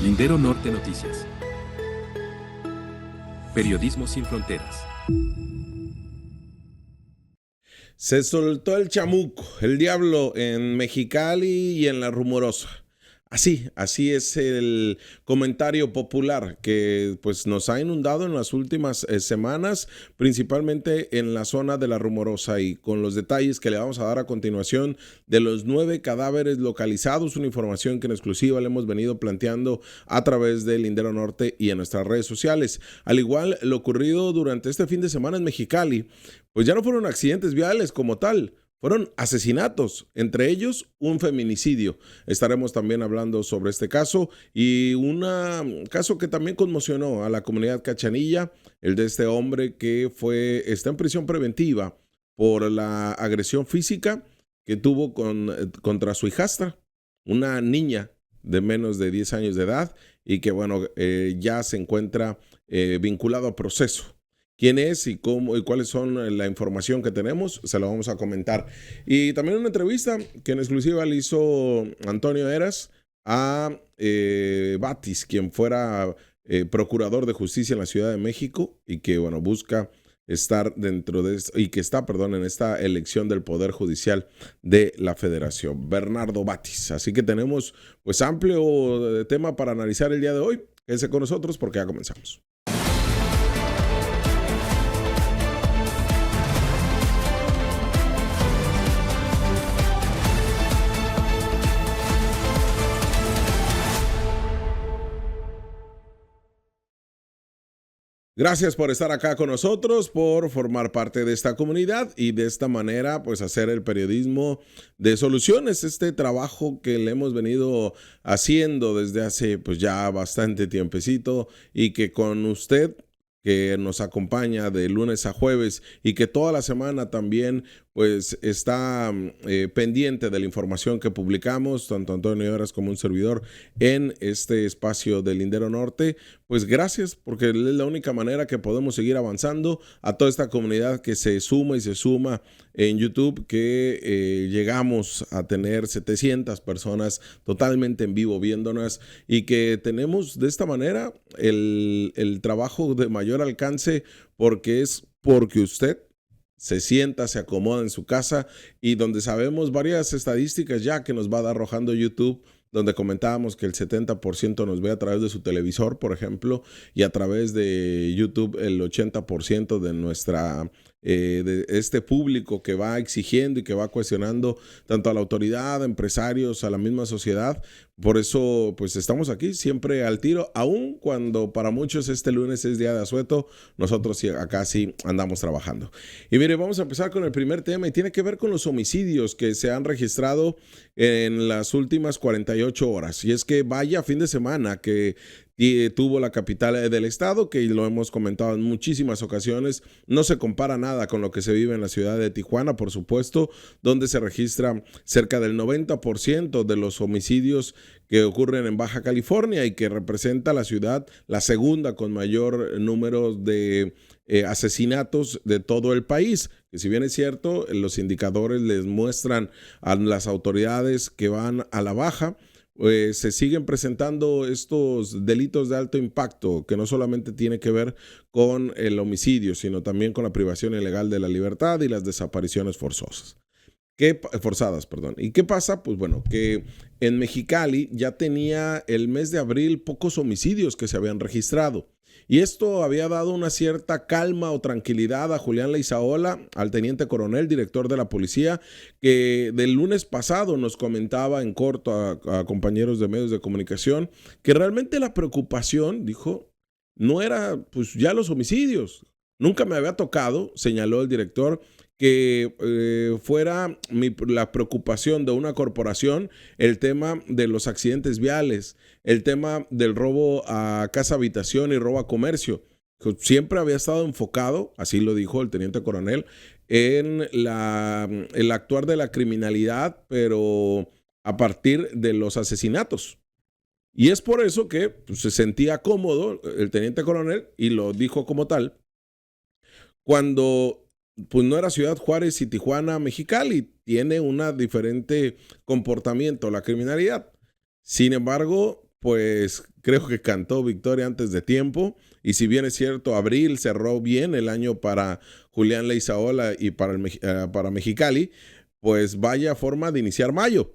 Lindero Norte Noticias. Periodismo sin fronteras. Se soltó el chamuco, el diablo en Mexicali y en La Rumorosa. Así es el comentario popular que pues nos ha inundado en las últimas semanas, principalmente en la zona de La Rumorosa, y con los detalles que le vamos a dar a continuación de los 9 cadáveres localizados, una información que en exclusiva le hemos venido planteando a través del Lindero Norte y en nuestras redes sociales. Al igual, lo ocurrido durante este fin de semana en Mexicali, pues ya no fueron accidentes viales como tal, fueron asesinatos, entre ellos un feminicidio. Estaremos también hablando sobre este caso y un caso que también conmocionó a la comunidad cachanilla, el de este hombre que está en prisión preventiva por la agresión física que tuvo contra su hijastra, una niña de menos de 10 años de edad y que ya se encuentra vinculado a proceso. ¿Quién es y cómo y cuáles son la información que tenemos? Se lo vamos a comentar. Y también una entrevista que en exclusiva le hizo Antonio Heras a Batis, quien fuera procurador de justicia en la Ciudad de México y que busca estar dentro de y que está, en esta elección del Poder Judicial de la Federación, Bernardo Batis. Así que tenemos amplio tema para analizar el día de hoy. Quédense con nosotros porque ya comenzamos. Gracias por estar acá con nosotros, por formar parte de esta comunidad y de esta manera hacer el periodismo de soluciones, este trabajo que le hemos venido haciendo desde hace ya bastante tiempecito y que con usted que nos acompaña de lunes a jueves y que toda la semana también está pendiente de la información que publicamos, tanto Antonio Heras como un servidor en este espacio del Lindero Norte. Pues gracias, porque es la única manera que podemos seguir avanzando a toda esta comunidad que se suma y se suma en YouTube, que llegamos a tener 700 personas totalmente en vivo viéndonos y que tenemos de esta manera el trabajo de mayor alcance porque usted se sienta, se acomoda en su casa y donde sabemos varias estadísticas ya que nos va arrojando YouTube, donde comentábamos que el 70% nos ve a través de su televisor, por ejemplo, y a través de YouTube el 80% de de este público que va exigiendo y que va cuestionando tanto a la autoridad, a empresarios, a la misma sociedad. Por eso estamos aquí siempre al tiro, aun cuando para muchos este lunes es día de asueto, nosotros acá sí andamos trabajando. Y mire, vamos a empezar con el primer tema y tiene que ver con los homicidios que se han registrado en las últimas 48 horas. Y es que vaya fin de semana que tuvo la capital del estado, que lo hemos comentado en muchísimas ocasiones, no se compara nada con lo que se vive en la ciudad de Tijuana, por supuesto, donde se registra cerca del 90% de los homicidios que ocurren en Baja California y que representa la ciudad la segunda con mayor número de asesinatos de todo el país, que si bien es cierto, los indicadores les muestran a las autoridades que van a la baja, se siguen presentando estos delitos de alto impacto que no solamente tiene que ver con el homicidio, sino también con la privación ilegal de la libertad y las desapariciones forzadas. ¿Y qué pasa? Que en Mexicali ya tenía el mes de abril pocos homicidios que se habían registrado. Y esto había dado una cierta calma o tranquilidad a Julián Leizaola, al teniente coronel, director de la policía, que del lunes pasado nos comentaba en corto a compañeros de medios de comunicación que realmente la preocupación, dijo, no era ya los homicidios. Nunca me había tocado, señaló el director, que fuera la preocupación de una corporación el tema de los accidentes viales, el tema del robo a casa habitación y robo a comercio. Siempre había estado enfocado, así lo dijo el teniente coronel, en el actuar de la criminalidad, pero a partir de los asesinatos. Y es por eso que se sentía cómodo el teniente coronel, y lo dijo como tal, cuando no era Ciudad Juárez y Tijuana, Mexicali, tiene un diferente comportamiento la criminalidad. Sin embargo, pues creo que cantó victoria antes de tiempo. Y si bien es cierto, abril cerró bien el año para Julián Leizaola y para Mexicali, pues vaya forma de iniciar mayo,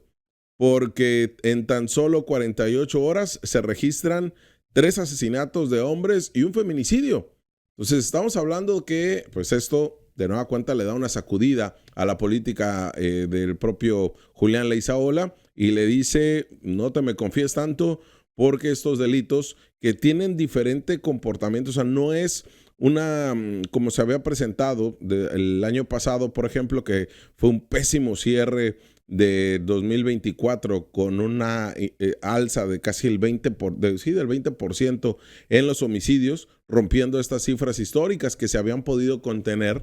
porque en tan solo 48 horas se registran 3 asesinatos de hombres y un feminicidio. Entonces estamos hablando que pues esto de nueva cuenta le da una sacudida a la política del propio Julián Leizaola y le dice, no te me confíes tanto porque estos delitos que tienen diferente comportamiento, o sea, no es una, como se había presentado el año pasado, por ejemplo, que fue un pésimo cierre de 2024 con una alza de casi el 20% en los homicidios, rompiendo estas cifras históricas que se habían podido contener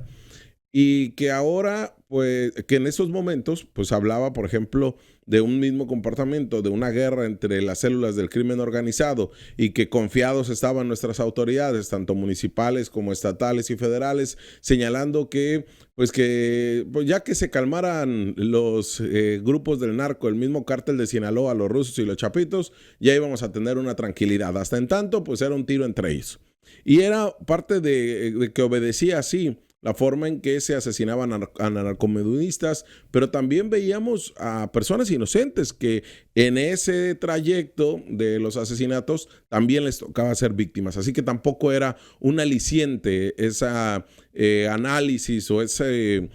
y que ahora, pues, que en esos momentos, pues hablaba, por ejemplo, de un mismo comportamiento, de una guerra entre las células del crimen organizado y que confiados estaban nuestras autoridades, tanto municipales como estatales y federales, señalando que, pues ya que se calmaran los grupos del narco, el mismo cártel de Sinaloa, los rusos y los chapitos, ya íbamos a tener una tranquilidad. Hasta en tanto, pues era un tiro entre ellos. Y era parte de que obedecía así la forma en que se asesinaban a narcomenudistas, pero también veíamos a personas inocentes que en ese trayecto de los asesinatos también les tocaba ser víctimas. Así que tampoco era un aliciente esa análisis o esos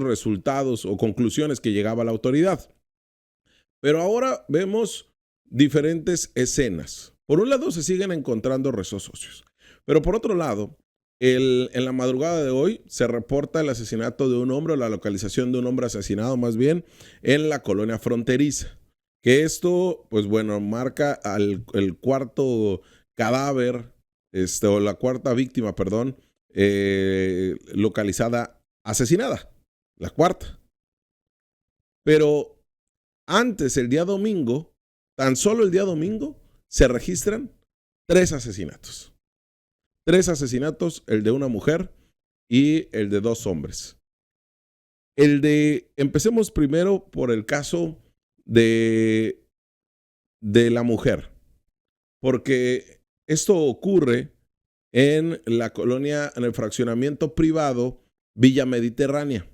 resultados o conclusiones que llegaba la autoridad. Pero ahora vemos diferentes escenas. Por un lado se siguen encontrando rezos socios, pero por otro lado, en la madrugada de hoy se reporta el asesinato de un hombre, o la localización de un hombre asesinado más bien, en la colonia fronteriza. Que esto, pues bueno, marca el cuarto cadáver, o la cuarta víctima, perdón, localizada, asesinada. La cuarta. Pero antes, el día domingo, tan solo el día domingo, se registran 3 asesinatos. 3 asesinatos, el de una mujer y el de 2 hombres. Empecemos primero por el caso de la mujer, porque esto ocurre en la colonia, en el fraccionamiento privado Villa Mediterránea,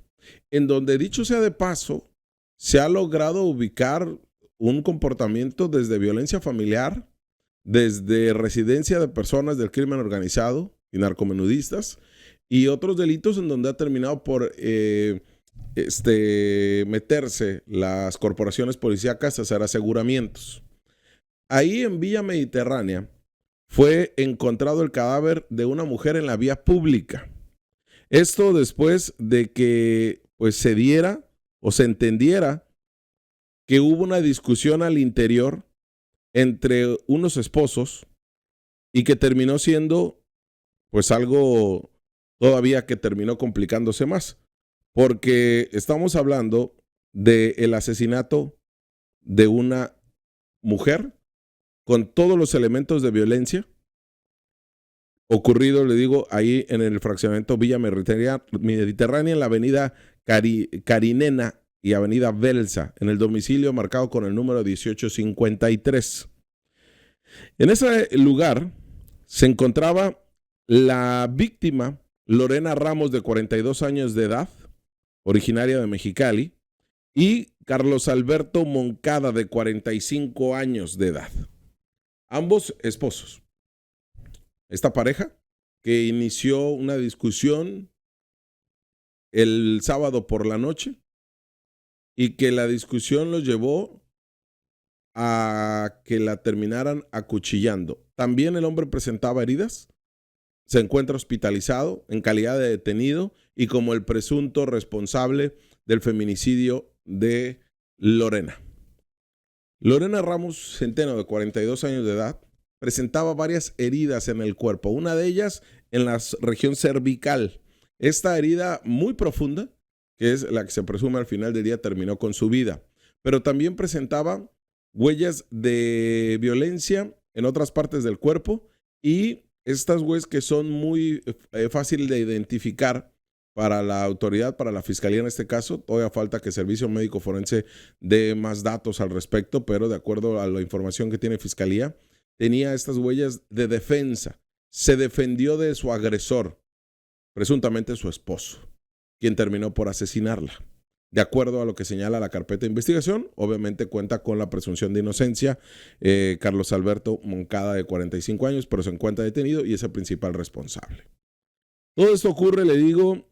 en donde, dicho sea de paso, se ha logrado ubicar un comportamiento desde violencia familiar, desde residencia de personas del crimen organizado y narcomenudistas y otros delitos en donde ha terminado por meterse las corporaciones policíacas a hacer aseguramientos. Ahí en Villa Mediterránea fue encontrado el cadáver de una mujer en la vía pública. Esto después de que pues se diera o se entendiera que hubo una discusión al interior entre unos esposos y que terminó siendo pues algo todavía que terminó complicándose más, porque estamos hablando del asesinato de una mujer con todos los elementos de violencia ocurrido, le digo, ahí en el fraccionamiento Villa Mediterránea, en la avenida Carinena y avenida Belsa, en el domicilio marcado con el número 1853. En ese lugar se encontraba la víctima Lorena Ramos, de 42 años de edad, originaria de Mexicali, y Carlos Alberto Moncada, de 45 años de edad. Ambos esposos. Esta pareja que inició una discusión el sábado por la noche y que la discusión los llevó a que la terminaran acuchillando. También el hombre presentaba heridas, se encuentra hospitalizado en calidad de detenido y como el presunto responsable del feminicidio de Lorena. Lorena Ramos Centeno, de 42 años de edad, presentaba varias heridas en el cuerpo, una de ellas en la región cervical. Esta herida muy profunda, que es la que se presume al final del día terminó con su vida, pero también presentaba huellas de violencia en otras partes del cuerpo y estas huellas que son muy fáciles de identificar para la autoridad, para la fiscalía en este caso. Todavía falta que el Servicio Médico Forense dé más datos al respecto, pero de acuerdo a la información que tiene fiscalía, tenía estas huellas de defensa. Se defendió de su agresor, presuntamente su esposo, quien terminó por asesinarla. De acuerdo a lo que señala la carpeta de investigación, obviamente cuenta con la presunción de inocencia. Carlos Alberto Moncada, de 45 años, pero se encuentra detenido y es el principal responsable. Todo esto ocurre, le digo,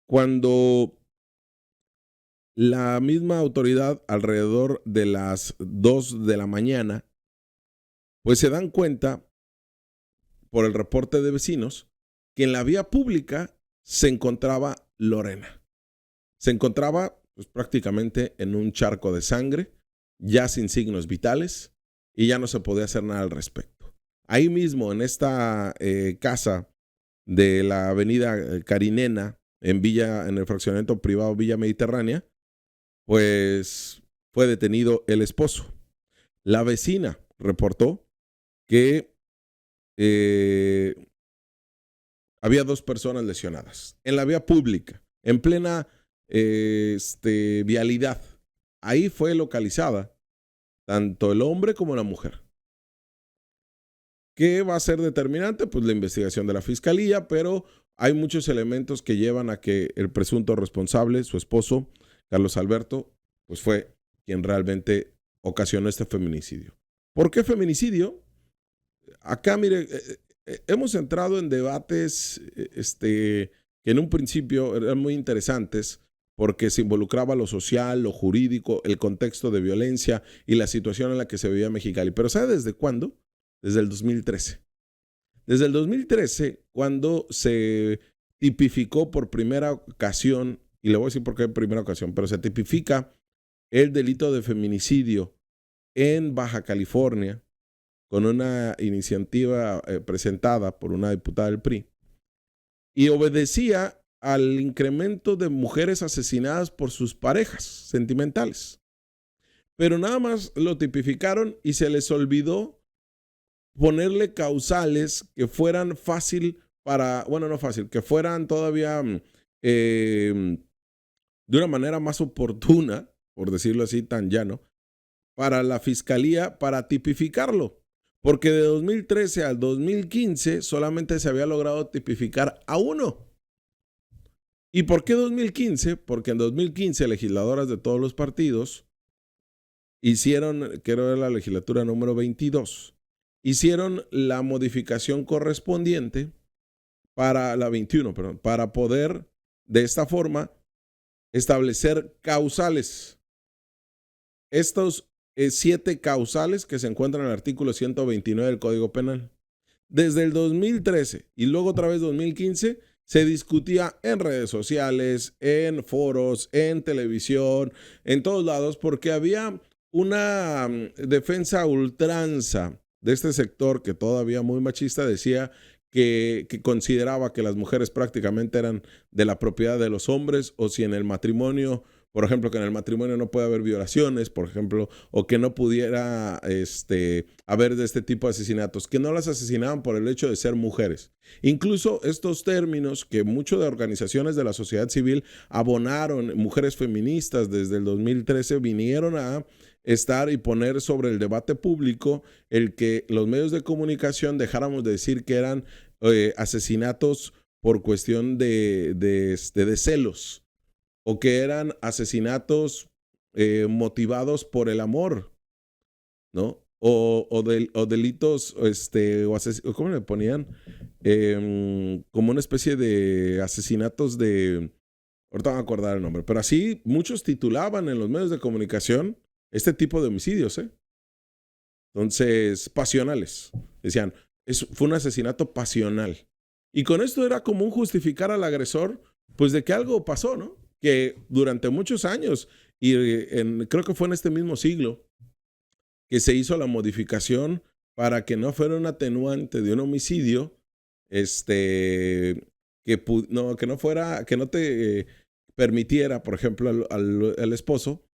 cuando la misma autoridad, alrededor de las 2 de la mañana, pues se dan cuenta, por el reporte de vecinos, que en la vía pública se encontraba Lorena. Se encontraba pues, prácticamente en un charco de sangre, ya sin signos vitales, y ya no se podía hacer nada al respecto. Ahí mismo, en esta casa de la avenida Carinena, en el fraccionamiento privado Villa Mediterránea, pues fue detenido el esposo. La vecina reportó que había 2 personas lesionadas en la vía pública, en plena vialidad. Ahí fue localizada tanto el hombre como la mujer. ¿Qué va a ser determinante? Pues la investigación de la fiscalía, pero hay muchos elementos que llevan a que el presunto responsable, su esposo, Carlos Alberto, pues fue quien realmente ocasionó este feminicidio. ¿Por qué feminicidio? Acá, mire, hemos entrado en debates que en un principio eran muy interesantes porque se involucraba lo social, lo jurídico, el contexto de violencia y la situación en la que se vivía Mexicali. Pero ¿sabe desde cuándo? Desde el 2013. Desde el 2013, cuando se tipificó por primera ocasión, y le voy a decir por qué primera ocasión, pero se tipifica el delito de feminicidio en Baja California, con una iniciativa presentada por una diputada del PRI, y obedecía al incremento de mujeres asesinadas por sus parejas sentimentales. Pero nada más lo tipificaron y se les olvidó ponerle causales que fueran que fueran todavía de una manera más oportuna, por decirlo así, tan llano, para la fiscalía para tipificarlo. Porque de 2013 al 2015 solamente se había logrado tipificar a uno. ¿Y por qué 2015? Porque en 2015 legisladoras de todos los partidos hicieron, creo que era la legislatura número 22, hicieron la modificación correspondiente para la 21, para poder de esta forma establecer causales. Estos 7 causales que se encuentran en el artículo 129 del Código Penal. Desde el 2013 y luego otra vez 2015 se discutía en redes sociales, en foros, en televisión, en todos lados, porque había una defensa a ultranza de este sector que todavía muy machista decía que consideraba que las mujeres prácticamente eran de la propiedad de los hombres, o si en el matrimonio, por ejemplo, que en el matrimonio no puede haber violaciones, por ejemplo, o que no pudiera haber de este tipo de asesinatos, que no las asesinaban por el hecho de ser mujeres. Incluso estos términos que muchas de organizaciones de la sociedad civil abonaron, mujeres feministas desde el 2013, vinieron a estar y poner sobre el debate público el que los medios de comunicación dejáramos de decir que eran asesinatos por cuestión de celos, o que eran asesinatos motivados por el amor, ¿no? O delitos, ¿cómo le ponían? Como una especie de asesinatos ahorita van a acordar el nombre, pero así muchos titulaban en los medios de comunicación este tipo de homicidios, Entonces, pasionales. Decían, fue un asesinato pasional. Y con esto era común justificar al agresor, pues de que algo pasó, ¿no? Que durante muchos años, y creo que fue en este mismo siglo, que se hizo la modificación para que no fuera un atenuante de un homicidio, que no te permitiera, por ejemplo, al esposo,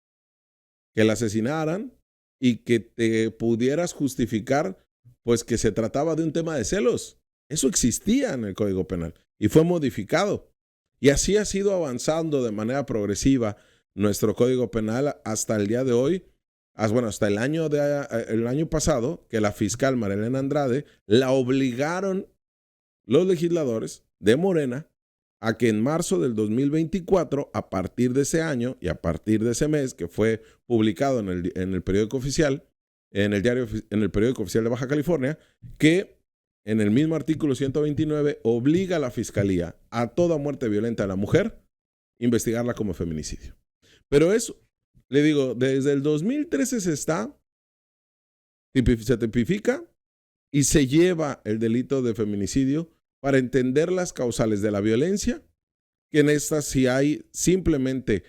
que la asesinaran y que te pudieras justificar, pues que se trataba de un tema de celos. Eso existía en el Código Penal y fue modificado. Y así ha sido avanzando de manera progresiva nuestro Código Penal hasta el día de hoy, hasta el año pasado, que la fiscal Marilena Andrade la obligaron los legisladores de Morena a que en marzo del 2024, a partir de ese año y a partir de ese mes que fue publicado en el periódico oficial, en el periódico oficial de Baja California, que en el mismo artículo 129 obliga a la fiscalía a toda muerte violenta a la mujer investigarla como feminicidio. Pero eso, le digo, desde el 2013 se tipifica y se lleva el delito de feminicidio para entender las causales de la violencia, que en estas si hay simplemente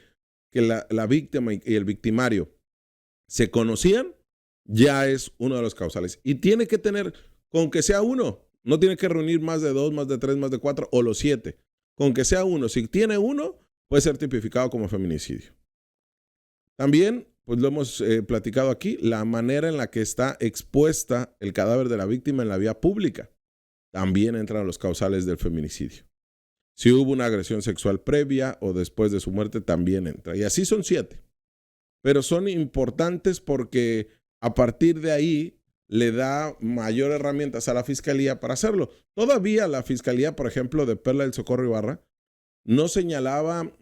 que la víctima y el victimario se conocían, ya es uno de los causales. Y tiene que tener, con que sea uno, no tiene que reunir más de 2, más de 3, más de 4 o los 7. Con que sea uno, si tiene uno, puede ser tipificado como feminicidio. También, pues lo hemos platicado aquí, la manera en la que está expuesta el cadáver de la víctima en la vía pública. También entran los causales del feminicidio. Si hubo una agresión sexual previa o después de su muerte, también entra. Y así son 7. Pero son importantes porque a partir de ahí le da mayor herramientas a la fiscalía para hacerlo. Todavía la fiscalía, por ejemplo, de Perla del Socorro Ibarra, no señalaba,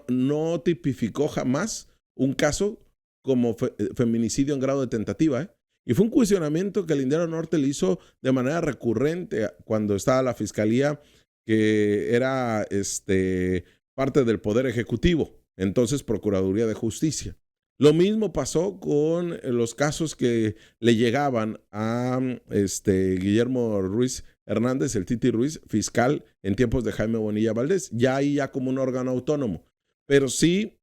no tipificó jamás un caso como feminicidio en grado de tentativa, Y fue un cuestionamiento que Lindero Norte le hizo de manera recurrente cuando estaba la fiscalía, que era parte del Poder Ejecutivo, entonces Procuraduría de Justicia. Lo mismo pasó con los casos que le llegaban a Guillermo Ruiz Hernández, el Titi Ruiz, fiscal en tiempos de Jaime Bonilla Valdés, ya ahí ya como un órgano autónomo. Pero sí,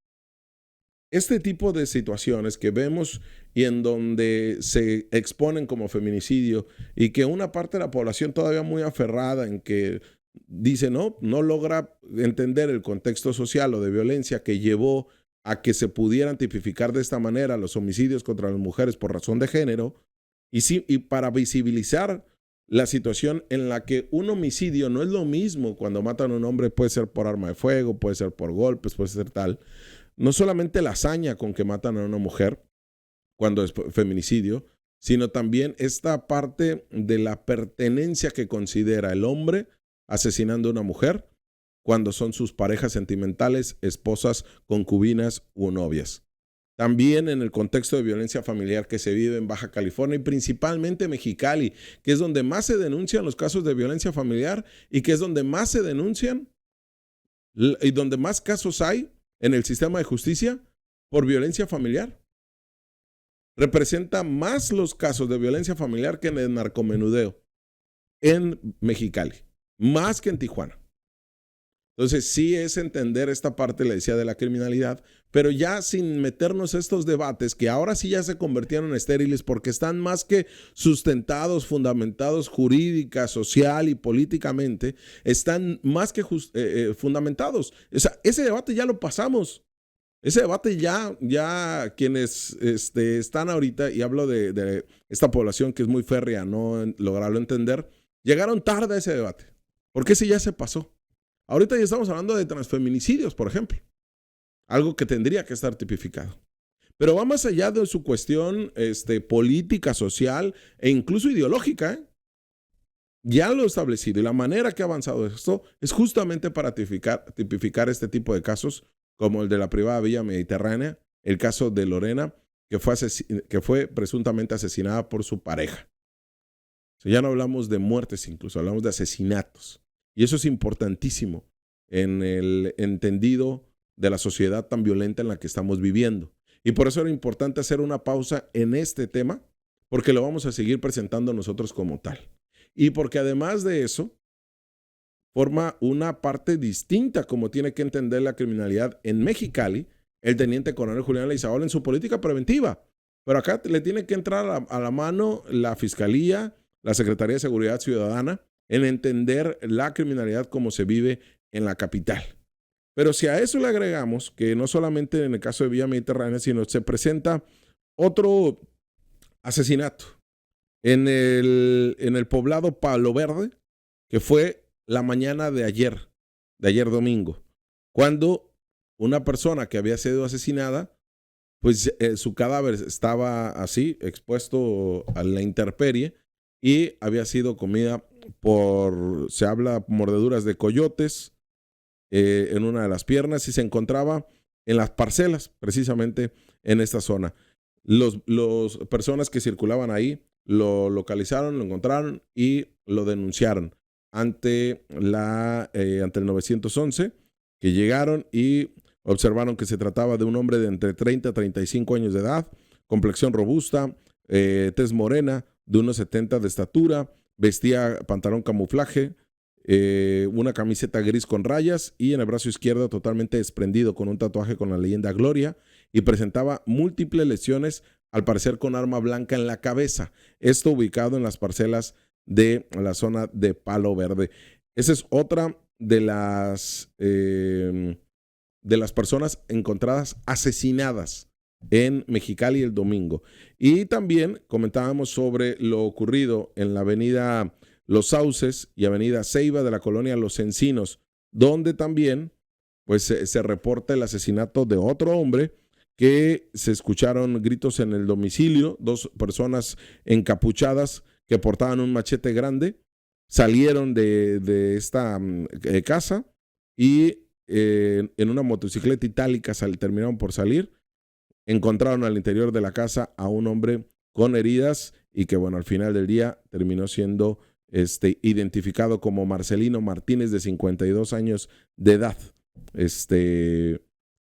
este tipo de situaciones que vemos y en donde se exponen como feminicidio y que una parte de la población todavía muy aferrada en que dice no logra entender el contexto social o de violencia que llevó a que se pudieran tipificar de esta manera los homicidios contra las mujeres por razón de género y para visibilizar la situación en la que un homicidio no es lo mismo cuando matan a un hombre, puede ser por arma de fuego, puede ser por golpes, puede ser tal. No solamente la hazaña con que matan a una mujer cuando es feminicidio, sino también esta parte de la pertenencia que considera el hombre asesinando a una mujer cuando son sus parejas sentimentales, esposas, concubinas u novias. También en el contexto de violencia familiar que se vive en Baja California y principalmente Mexicali, que es donde más se denuncian los casos de violencia familiar y que es donde más se denuncian y donde más casos hay en el sistema de justicia por violencia familiar. Representa más los casos de violencia familiar que en el narcomenudeo en Mexicali, más que en Tijuana. Entonces sí es entender esta parte, le decía, de la criminalidad, pero ya sin meternos estos debates que ahora sí ya se convirtieron en estériles porque están más que sustentados, fundamentados jurídica, social y políticamente, están más que fundamentados. Ese debate ya lo pasamos. Ese debate ya quienes están ahorita, y hablo de esta población que es muy férrea, no lograrlo entender, llegaron tarde a ese debate, porque ese ya se pasó. Ahorita ya estamos hablando de transfeminicidios, por ejemplo, algo que tendría que estar tipificado. Pero va más allá de su cuestión política, social e incluso ideológica. Ya lo establecido y la manera que ha avanzado esto es justamente para tipificar este tipo de casos, como el de la privada Villa Mediterránea, el caso de Lorena, que fue presuntamente asesinada por su pareja. O sea, ya no hablamos de muertes incluso, hablamos de asesinatos. Y eso es importantísimo en el entendido de la sociedad tan violenta en la que estamos viviendo. Y por eso era importante hacer una pausa en este tema, porque lo vamos a seguir presentando nosotros como tal. Y porque además de eso, forma una parte distinta como tiene que entender la criminalidad en Mexicali, el teniente coronel Julián Leizaola en su política preventiva. Pero acá le tiene que entrar a la mano la Fiscalía, la Secretaría de Seguridad Ciudadana, en entender la criminalidad como se vive en la capital. Pero si a eso le agregamos que no solamente en el caso de Villa Mediterránea, sino se presenta otro asesinato en el poblado Palo Verde, que fue la mañana de ayer, de ayer domingo, cuando una persona que había sido asesinada, pues su cadáver estaba así, expuesto a la intemperie y había sido comida se habla, mordeduras de coyotes en una de las piernas y se encontraba en las parcelas, precisamente en esta zona. Los personas que circulaban ahí lo localizaron, lo encontraron y lo denunciaron ante el 911, que llegaron y observaron que se trataba de un hombre de entre 30 a 35 años de edad, complexión robusta, tez morena, de unos 70 de estatura, vestía pantalón camuflaje, una camiseta gris con rayas y en el brazo izquierdo totalmente desprendido con un tatuaje con la leyenda Gloria, y presentaba múltiples lesiones, al parecer con arma blanca en la cabeza. Esto ubicado en las parcelas de la zona de Palo Verde. Esa es otra de las personas encontradas asesinadas en Mexicali el domingo. Y también comentábamos sobre lo ocurrido en la avenida Los Sauces y avenida Ceiba de la colonia Los Encinos, donde también pues, se reporta el asesinato de otro hombre, que se escucharon gritos en el domicilio, 2 personas encapuchadas que portaban un machete grande, salieron de esta casa y en una motocicleta itálica terminaron por salir. Encontraron al interior de la casa a un hombre con heridas y que, bueno, al final del día terminó siendo identificado como Marcelino Martínez, de 52 años de edad.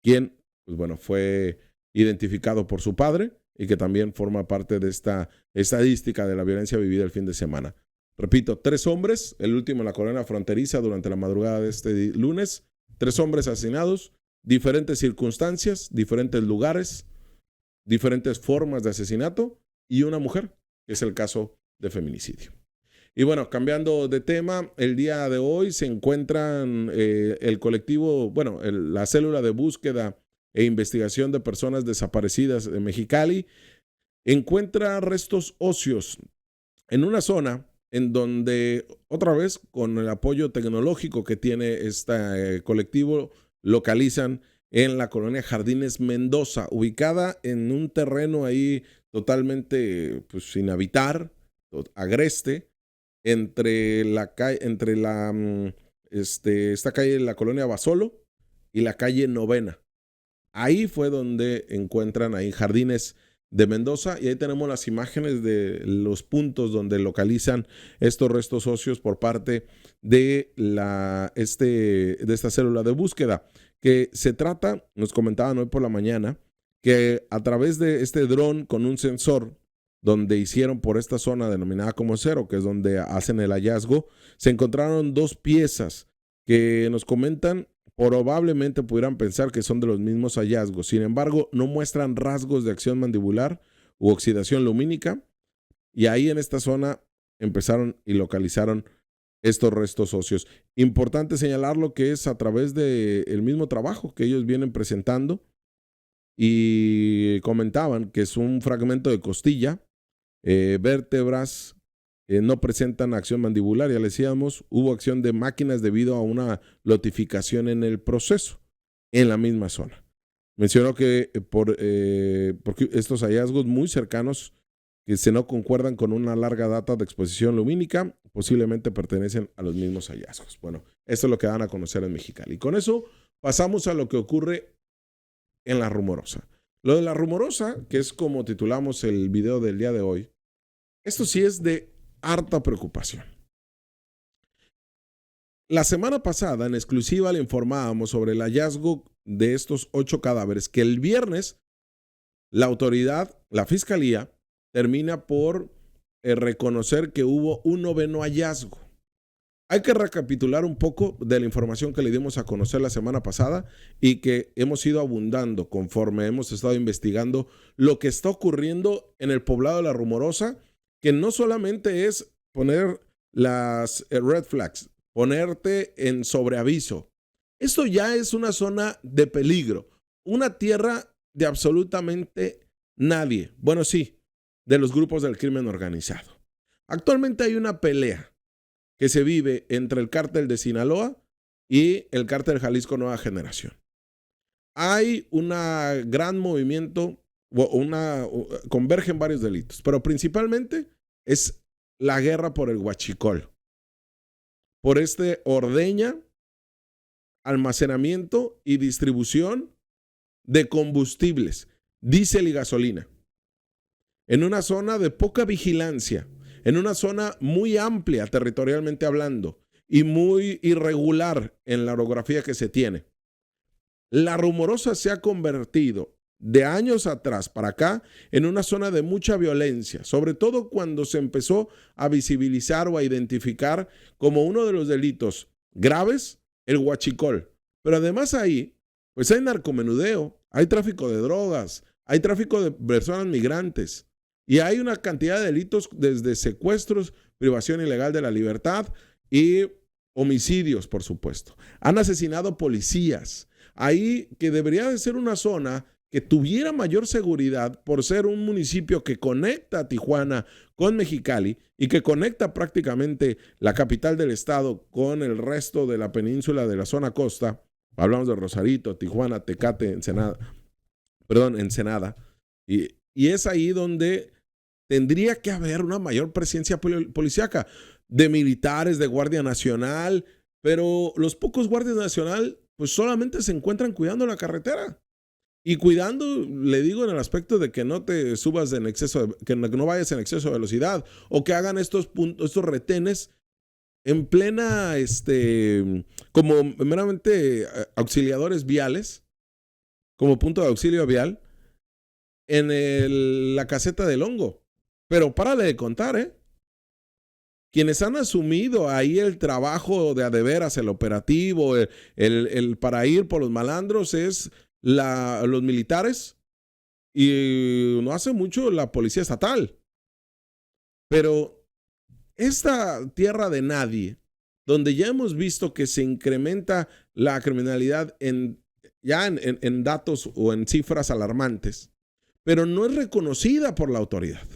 Quien, pues bueno, fue identificado por su padre y que también forma parte de esta estadística de la violencia vivida el fin de semana. Repito, 3 hombres, el último en la colonia fronteriza durante la madrugada de este lunes, 3 hombres asesinados, diferentes circunstancias, diferentes lugares, diferentes formas de asesinato, y una mujer, que es el caso de feminicidio. Y bueno, cambiando de tema, el día de hoy se encuentran el colectivo, la célula de búsqueda e investigación de personas desaparecidas de Mexicali, encuentra restos óseos en una zona en donde, otra vez, con el apoyo tecnológico que tiene este colectivo, localizan en la colonia Jardines Mendoza, ubicada en un terreno ahí totalmente pues, sin habitar, agreste, entre esta calle, la colonia Basolo, y la calle Novena. Ahí fue donde encuentran ahí Jardines de Mendoza, y ahí tenemos las imágenes de los puntos donde localizan estos restos óseos por parte de esta célula de búsqueda, que se trata, nos comentaban hoy por la mañana, que a través de este dron con un sensor, donde hicieron por esta zona denominada como cero, que es donde hacen el hallazgo, se encontraron 2 piezas que nos comentan probablemente pudieran pensar que son de los mismos hallazgos. Sin embargo, no muestran rasgos de acción mandibular u oxidación lumínica, y ahí en esta zona empezaron y localizaron estos restos óseos. Importante señalar lo que es a través del mismo trabajo que ellos vienen presentando, y comentaban que es un fragmento de costilla, vértebras, no presentan acción mandibular, ya le decíamos, hubo acción de máquinas debido a una lotificación en el proceso, en la misma zona. Mencionó que porque estos hallazgos muy cercanos, que se no concuerdan con una larga data de exposición lumínica, posiblemente pertenecen a los mismos hallazgos. Bueno, esto es lo que dan a conocer en Mexicali. Y con eso pasamos a lo que ocurre en La Rumorosa. Lo de La Rumorosa, que es como titulamos el video del día de hoy, esto sí es de harta preocupación. La semana pasada, en exclusiva, le informábamos sobre el hallazgo de estos 8 cadáveres, que el viernes la autoridad, la fiscalía, termina por reconocer que hubo un 9º hallazgo. Hay que recapitular un poco de la información que le dimos a conocer la semana pasada y que hemos ido abundando conforme hemos estado investigando lo que está ocurriendo en el poblado de La Rumorosa, que no solamente es poner las red flags, ponerte en sobreaviso. Esto ya es una zona de peligro, una tierra de absolutamente nadie. Bueno, sí, de los grupos del crimen organizado. Actualmente hay una pelea que se vive entre el cártel de Sinaloa y el Cártel Jalisco Nueva Generación. Hay un gran movimiento, convergen varios delitos, pero principalmente es la guerra por el huachicol, por ordeña, almacenamiento y distribución de combustibles, diésel y gasolina, en una zona de poca vigilancia, en una zona muy amplia territorialmente hablando y muy irregular en la orografía que se tiene. La Rumorosa se ha convertido de años atrás para acá en una zona de mucha violencia, sobre todo cuando se empezó a visibilizar o a identificar como uno de los delitos graves el huachicol. Pero además ahí, pues hay narcomenudeo, hay tráfico de drogas, hay tráfico de personas migrantes y hay una cantidad de delitos desde secuestros, privación ilegal de la libertad y homicidios, por supuesto. Han asesinado policías. Ahí que debería de ser una zona que tuviera mayor seguridad por ser un municipio que conecta a Tijuana con Mexicali y que conecta prácticamente la capital del estado con el resto de la península de la zona costa. Hablamos de Rosarito, Tijuana, Tecate, Ensenada. Y es ahí donde tendría que haber una mayor presencia policíaca de militares, de Guardia Nacional, pero los pocos guardias nacional pues solamente se encuentran cuidando la carretera. Y cuidando, le digo, en el aspecto de que no te subas en exceso, que no vayas en exceso de velocidad, o que hagan estos retenes en plena, como meramente auxiliadores viales, como punto de auxilio vial, en la caseta del hongo. Pero párale de contar, quienes han asumido ahí el trabajo de a de veras, el operativo, el para ir por los malandros es los militares y no hace mucho la policía estatal. Pero esta tierra de nadie, donde ya hemos visto que se incrementa la criminalidad en datos o en cifras alarmantes, pero no es reconocida por la autoridad.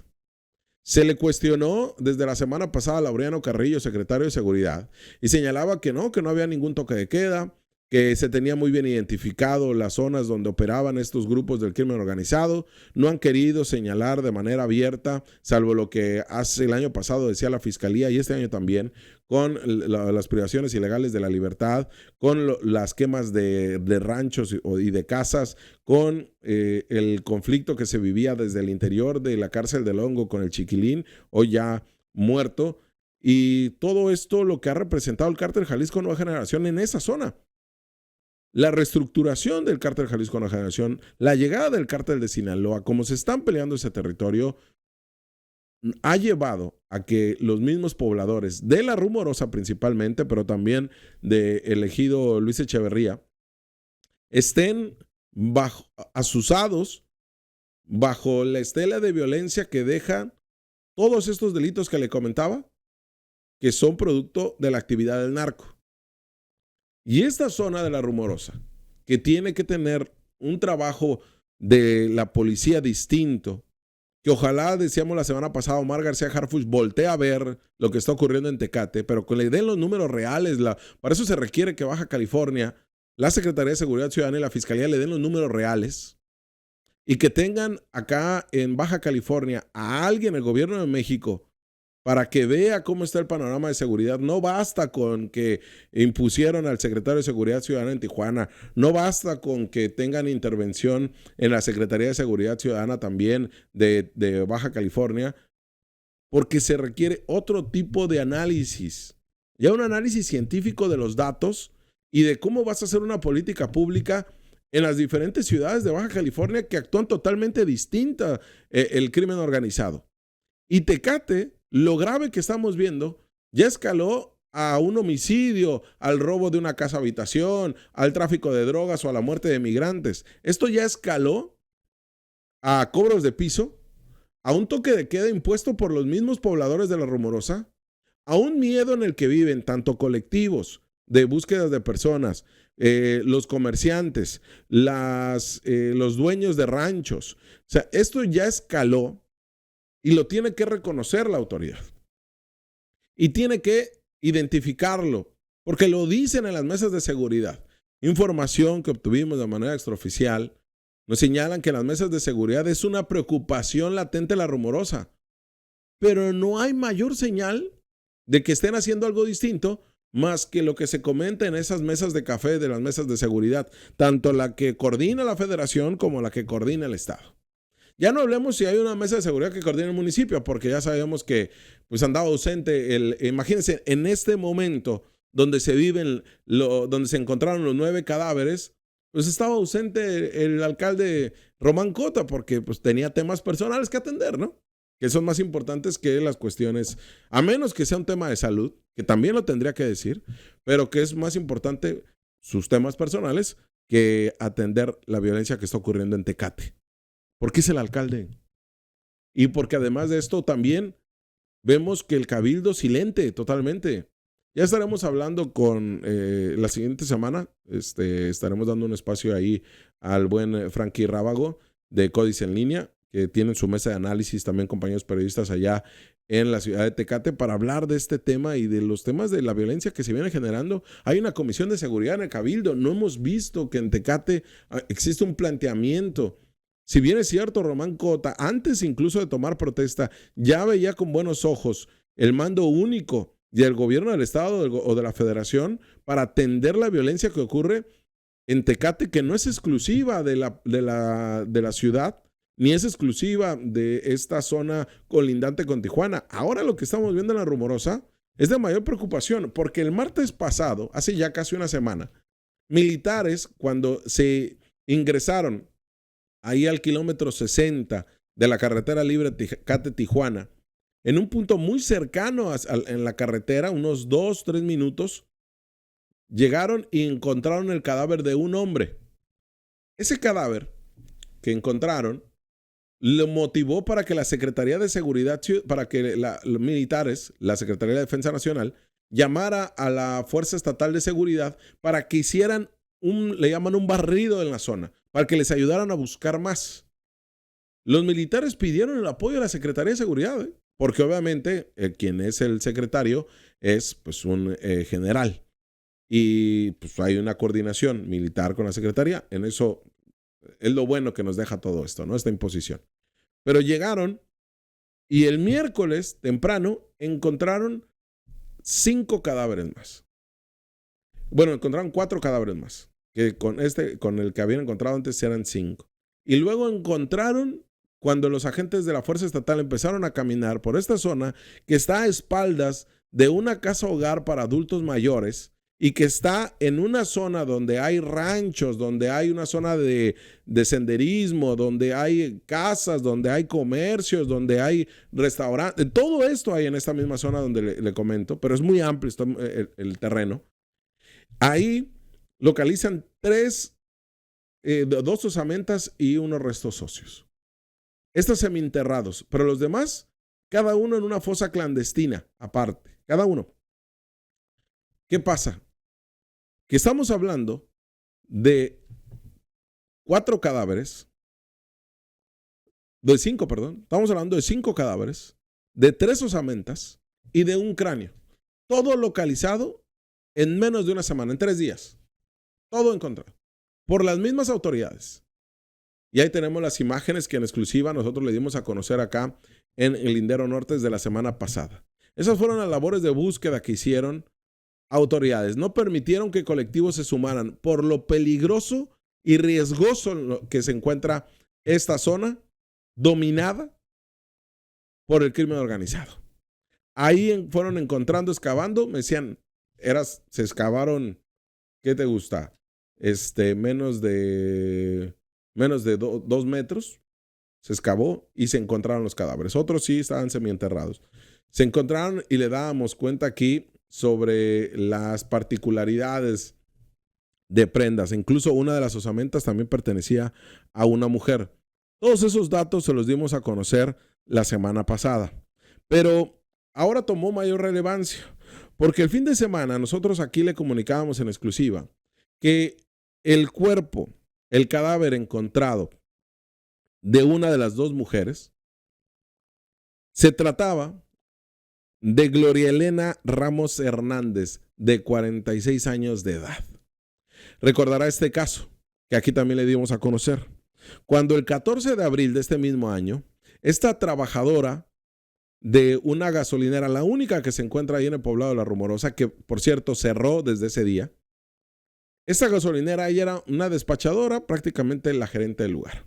Se le cuestionó desde la semana pasada a Laureano Carrillo, secretario de Seguridad, y señalaba que no había ningún toque de queda, que se tenía muy bien identificado las zonas donde operaban estos grupos del crimen organizado. No han querido señalar de manera abierta, salvo lo que hace el año pasado decía la Fiscalía y este año también, con las privaciones ilegales de la libertad, con las quemas de ranchos y de casas, con el conflicto que se vivía desde el interior de la cárcel del Hongo con el Chiquilín, hoy ya muerto, y todo esto lo que ha representado el Cártel Jalisco Nueva Generación en esa zona. La reestructuración del Cártel Jalisco Nueva Generación, la llegada del Cártel de Sinaloa, como se están peleando ese territorio, ha llevado a que los mismos pobladores de la Rumorosa principalmente, pero también del ejido Luis Echeverría, estén asusados bajo la estela de violencia que dejan todos estos delitos que le comentaba, que son producto de la actividad del narco. Y esta zona de la Rumorosa, que tiene que tener un trabajo de la policía distinto, que ojalá, decíamos la semana pasada, Omar García Harfuch voltee a ver lo que está ocurriendo en Tecate, pero que le den los números reales. Para eso se requiere que Baja California, la Secretaría de Seguridad Ciudadana y la Fiscalía le den los números reales y que tengan acá en Baja California a alguien, el gobierno de México, para que vea cómo está el panorama de seguridad. No basta con que impusieron al secretario de Seguridad Ciudadana en Tijuana, no basta con que tengan intervención en la Secretaría de Seguridad Ciudadana también de Baja California, porque se requiere otro tipo de análisis, ya un análisis científico de los datos y de cómo vas a hacer una política pública en las diferentes ciudades de Baja California que actúan totalmente distinta el crimen organizado. Y Tecate, lo grave que estamos viendo, ya escaló a un homicidio, al robo de una casa habitación, al tráfico de drogas o a la muerte de migrantes. Esto ya escaló a cobros de piso, a un toque de queda impuesto por los mismos pobladores de la Rumorosa, a un miedo en el que viven tanto colectivos de búsquedas de personas, los comerciantes, los dueños de ranchos. O sea, esto ya escaló. Y lo tiene que reconocer la autoridad. Y tiene que identificarlo, porque lo dicen en las mesas de seguridad. Información que obtuvimos de manera extraoficial nos señalan que en las mesas de seguridad es una preocupación latente la rumorosa, pero no hay mayor señal de que estén haciendo algo distinto más que lo que se comenta en esas mesas de café de las mesas de seguridad, tanto la que coordina la federación como la que coordina el estado. Ya no hablemos si hay una mesa de seguridad que coordina el municipio, porque ya sabemos que pues andaba ausente. Imagínense, en este momento donde donde se encontraron los 9 cadáveres, pues estaba ausente el alcalde Román Cota, porque pues tenía temas personales que atender, ¿no? Que son más importantes que las cuestiones, a menos que sea un tema de salud, que también lo tendría que decir, pero que es más importante sus temas personales que atender la violencia que está ocurriendo en Tecate. Porque es el alcalde. Y porque además de esto también vemos que el cabildo silente totalmente. Ya estaremos hablando con la siguiente semana. Estaremos dando un espacio ahí al buen Frankie Rábago de Códice en Línea, que tienen su mesa de análisis, también compañeros periodistas allá en la ciudad de Tecate, para hablar de este tema y de los temas de la violencia que se viene generando. Hay una comisión de seguridad en el cabildo. No hemos visto que en Tecate existe un planteamiento. Si bien es cierto, Román Cota, antes incluso de tomar protesta, ya veía con buenos ojos el mando único del gobierno del estado o de la federación para atender la violencia que ocurre en Tecate, que no es exclusiva de la ciudad, ni es exclusiva de esta zona colindante con Tijuana. Ahora lo que estamos viendo en la Rumorosa es de mayor preocupación, porque el martes pasado, hace ya casi una semana, militares, cuando se ingresaron ahí al kilómetro 60 de la carretera libre Tecate-Tijuana, en un punto muy cercano en la carretera, unos 2-3 minutos, llegaron y encontraron el cadáver de un hombre. Ese cadáver que encontraron lo motivó para que la Secretaría de Seguridad, para que los militares, la Secretaría de Defensa Nacional, llamara a la Fuerza Estatal de Seguridad para que hicieran le llaman un barrido en la zona, para que les ayudaran a buscar más. Los militares pidieron el apoyo de la Secretaría de Seguridad, porque obviamente quien es el secretario es pues un general, y pues hay una coordinación militar con la Secretaría. En eso es lo bueno que nos deja todo esto, ¿no? Esta imposición. Pero llegaron y el miércoles temprano encontraron 5 cadáveres más. Bueno, encontraron 4 cadáveres más, que con el que habían encontrado antes eran 5. Y luego encontraron, cuando los agentes de la Fuerza Estatal empezaron a caminar por esta zona, que está a espaldas de una casa hogar para adultos mayores y que está en una zona donde hay ranchos, donde hay una zona de senderismo, donde hay casas, donde hay comercios, donde hay restaurantes. Todo esto hay en esta misma zona donde le comento, pero es muy amplio el terreno. Ahí localizan 2 osamentas y unos restos óseos. Estos semienterrados, pero los demás, cada uno en una fosa clandestina, aparte, cada uno. ¿Qué pasa? Que estamos hablando de 5 cadáveres, estamos hablando de 5 cadáveres, de 3 osamentas y de un cráneo. Todo localizado en menos de una semana, en 3 días. Todo encontrado por las mismas autoridades. Y ahí tenemos las imágenes que en exclusiva nosotros le dimos a conocer acá en el Lindero Norte desde la semana pasada. Esas fueron las labores de búsqueda que hicieron autoridades. No permitieron que colectivos se sumaran por lo peligroso y riesgoso que se encuentra esta zona dominada por el crimen organizado. Ahí fueron encontrando, excavando, me decían, se excavaron, ¿qué te gusta? Menos de 2 metros, se excavó y se encontraron los cadáveres. Otros sí estaban semienterrados. Se encontraron y le dábamos cuenta aquí sobre las particularidades de prendas. Incluso una de las osamentas también pertenecía a una mujer. Todos esos datos se los dimos a conocer la semana pasada. Pero ahora tomó mayor relevancia, porque el fin de semana nosotros aquí le comunicábamos en exclusiva que el cuerpo, el cadáver encontrado de una de las 2 mujeres, se trataba de Gloria Elena Ramos Hernández, de 46 años de edad. Recordará este caso, que aquí también le dimos a conocer. Cuando el 14 de abril de este mismo año, esta trabajadora de una gasolinera, la única que se encuentra ahí en el poblado de La Rumorosa, que por cierto cerró desde ese día, esta gasolinera, ella era una despachadora, prácticamente la gerente del lugar.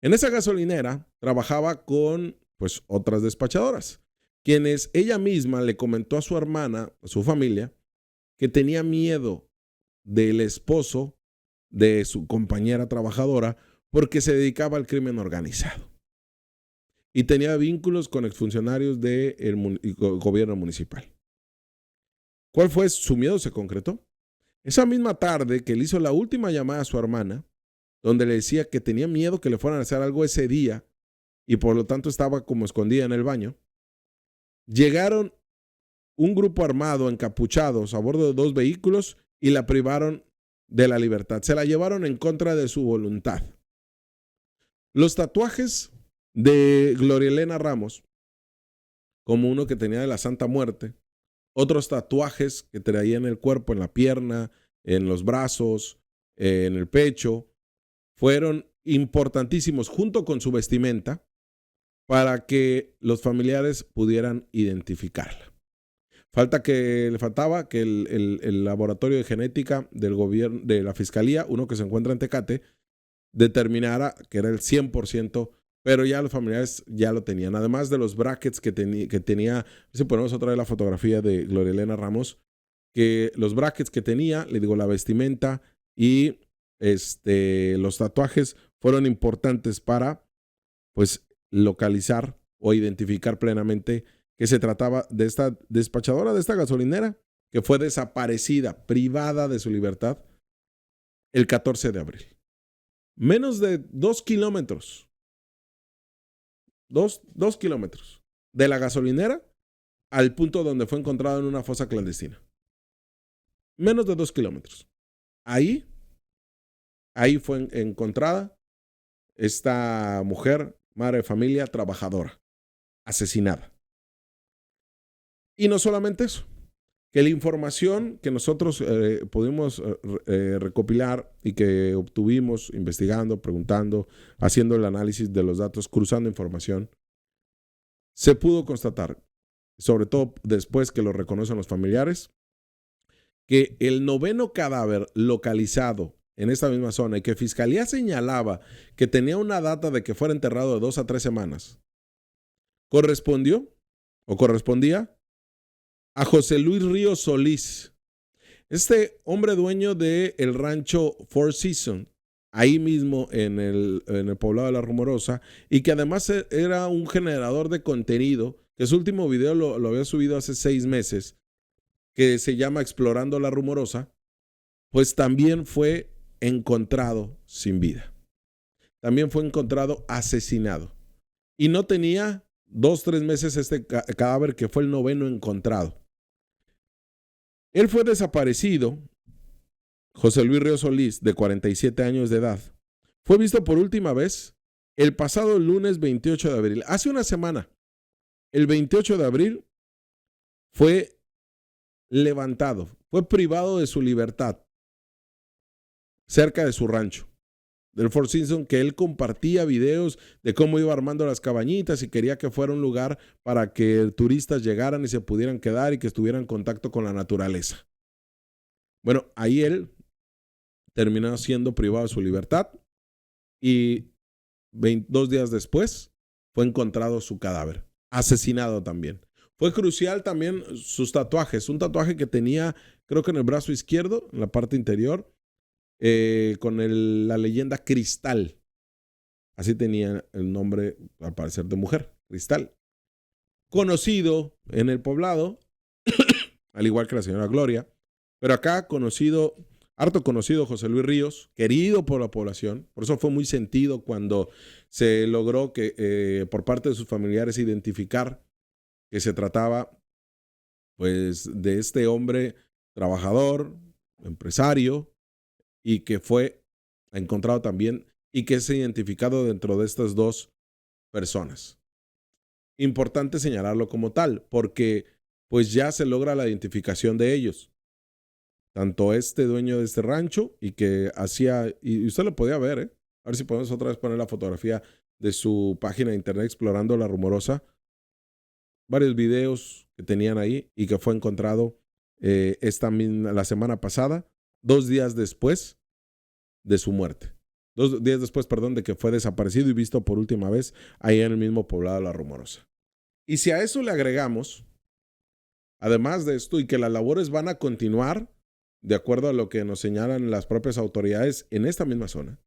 En esa gasolinera trabajaba con pues otras despachadoras, quienes ella misma le comentó a su hermana, a su familia, que tenía miedo del esposo de su compañera trabajadora porque se dedicaba al crimen organizado y tenía vínculos con exfuncionarios del gobierno municipal. ¿Cuál fue su miedo? Se concretó. Esa misma tarde que le hizo la última llamada a su hermana, donde le decía que tenía miedo que le fueran a hacer algo ese día y por lo tanto estaba como escondida en el baño, llegaron un grupo armado, encapuchados, a bordo de 2 vehículos y la privaron de la libertad. Se la llevaron en contra de su voluntad. Los tatuajes de Gloria Elena Ramos, como uno que tenía de la Santa Muerte, otros tatuajes que traía en el cuerpo, en la pierna, en los brazos, en el pecho, fueron importantísimos junto con su vestimenta para que los familiares pudieran identificarla. Le faltaba que el laboratorio de genética del gobierno, de la fiscalía, uno que se encuentra en Tecate, determinara que era el 100%, pero ya los familiares ya lo tenían. Además de los brackets que tenía, si ponemos otra vez la fotografía de Gloria Elena Ramos, que los brackets que tenía, le digo, la vestimenta y los tatuajes fueron importantes para pues localizar o identificar plenamente que se trataba de esta despachadora, de esta gasolinera, que fue desaparecida, privada de su libertad, el 14 de abril. Menos de 2 kilómetros. 2 kilómetros de la gasolinera al punto donde fue encontrado en una fosa clandestina. Menos de 2 kilómetros. Ahí fue encontrada esta mujer, madre de familia, trabajadora, asesinada. Y no solamente eso, que la información que nosotros pudimos recopilar y que obtuvimos investigando, preguntando, haciendo el análisis de los datos, cruzando información, se pudo constatar, sobre todo después que lo reconocen los familiares, que el 9º cadáver localizado en esta misma zona y que Fiscalía señalaba que tenía una data de que fuera enterrado de 2 a 3 semanas, correspondía a José Luis Ríos Solís, este hombre dueño del rancho Four Seasons, ahí mismo en el poblado de La Rumorosa, y que además era un generador de contenido, que su último video lo había subido hace 6 meses, que se llama Explorando La Rumorosa, pues también fue encontrado sin vida. También fue encontrado asesinado. Y no tenía 2-3 meses este cadáver, que fue el 9º encontrado. Él fue desaparecido, José Luis Ríos Solís, de 47 años de edad. Fue visto por última vez el pasado lunes 28 de abril, hace una semana. El 28 de abril fue levantado, fue privado de su libertad cerca de su rancho, del Four Seasons, que él compartía videos de cómo iba armando las cabañitas y quería que fuera un lugar para que turistas llegaran y se pudieran quedar y que estuvieran en contacto con la naturaleza. Bueno, ahí él terminó siendo privado de su libertad y 2 días después fue encontrado su cadáver, asesinado también. Fue crucial también sus tatuajes, un tatuaje que tenía, creo que en el brazo izquierdo, en la parte interior, con la leyenda Cristal. Así tenía el nombre, al parecer, de mujer, Cristal. Conocido en el poblado, al igual que la señora Gloria, pero acá harto conocido José Luis Ríos, querido por la población. Por eso fue muy sentido cuando se logró que por parte de sus familiares identificar que se trataba pues de este hombre trabajador, empresario, y que fue encontrado también y que es identificado dentro de estas 2 personas. Importante señalarlo como tal, porque pues ya se logra la identificación de ellos. Tanto este dueño de este rancho y que hacía, y usted lo podía ver, a ver si podemos otra vez poner la fotografía de su página de internet Explorando la Rumorosa, varios videos que tenían ahí y que fue encontrado la semana pasada, 2 días después de su muerte. 2 días después, perdón, de que fue desaparecido y visto por última vez ahí en el mismo poblado de La Rumorosa. Y si a eso le agregamos, además de esto, y que las labores van a continuar, de acuerdo a lo que nos señalan las propias autoridades en esta misma zona,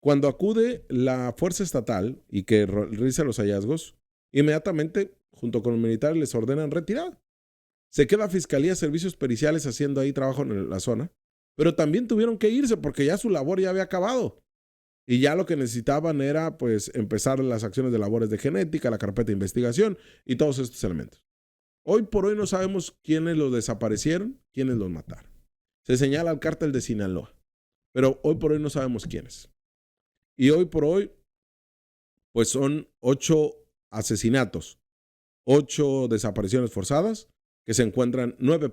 cuando acude la fuerza estatal y que realiza los hallazgos, inmediatamente, junto con los militares, les ordenan retirar. Se queda Fiscalía, Servicios Periciales haciendo ahí trabajo en la zona, pero también tuvieron que irse porque ya su labor ya había acabado. Y ya lo que necesitaban era pues empezar las acciones de labores de genética, la carpeta de investigación y todos estos elementos. Hoy por hoy no sabemos quiénes los desaparecieron, quiénes los mataron. Se señala al cártel de Sinaloa, pero hoy por hoy no sabemos quiénes. Y hoy por hoy, pues son 8 asesinatos, 8 desapariciones forzadas que se encuentran, 9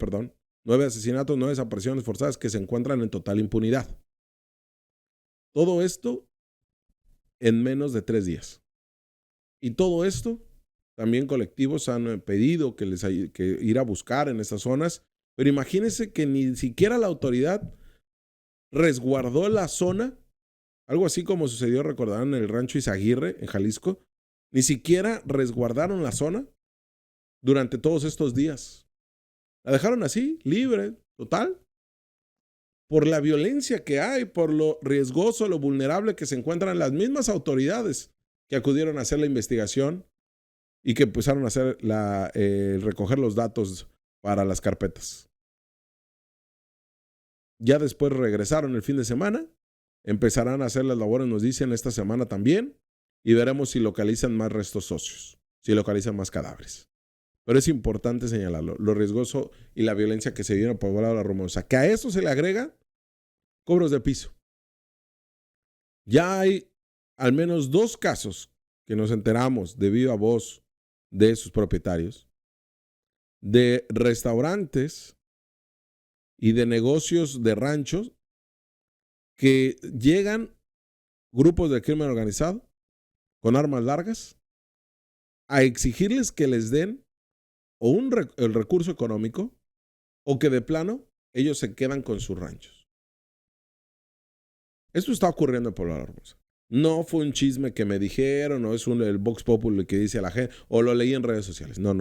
asesinatos, 9 desapariciones forzadas que se encuentran en total impunidad. Todo esto en menos de 3 días. Y todo esto, también colectivos han pedido que ir a buscar en estas zonas, pero imagínense que ni siquiera la autoridad resguardó la zona, algo así como sucedió, recordarán, en el rancho Izaguirre, en Jalisco, ni siquiera resguardaron la zona durante todos estos días. La dejaron así, libre, total, por la violencia que hay, por lo riesgoso, lo vulnerable que se encuentran las mismas autoridades que acudieron a hacer la investigación y que empezaron a hacer recoger los datos para las carpetas. Ya después regresaron el fin de semana, empezarán a hacer las labores, nos dicen, esta semana también, y veremos si localizan más restos óseos, si localizan más cadáveres. Pero es importante señalarlo, lo riesgoso y la violencia que se vive en el poblado de La Rumorosa. Que a eso se le agrega cobros de piso. Ya hay al menos 2 casos que nos enteramos de viva voz de sus propietarios, de restaurantes y de negocios de ranchos que llegan grupos de crimen organizado con armas largas a exigirles que les den o el recurso económico o que de plano ellos se quedan con sus ranchos. Esto está ocurriendo en Puebla de La Rumorosa. No fue un chisme que me dijeron, o es el Vox Populi que dice a la gente, o lo leí en redes sociales. No.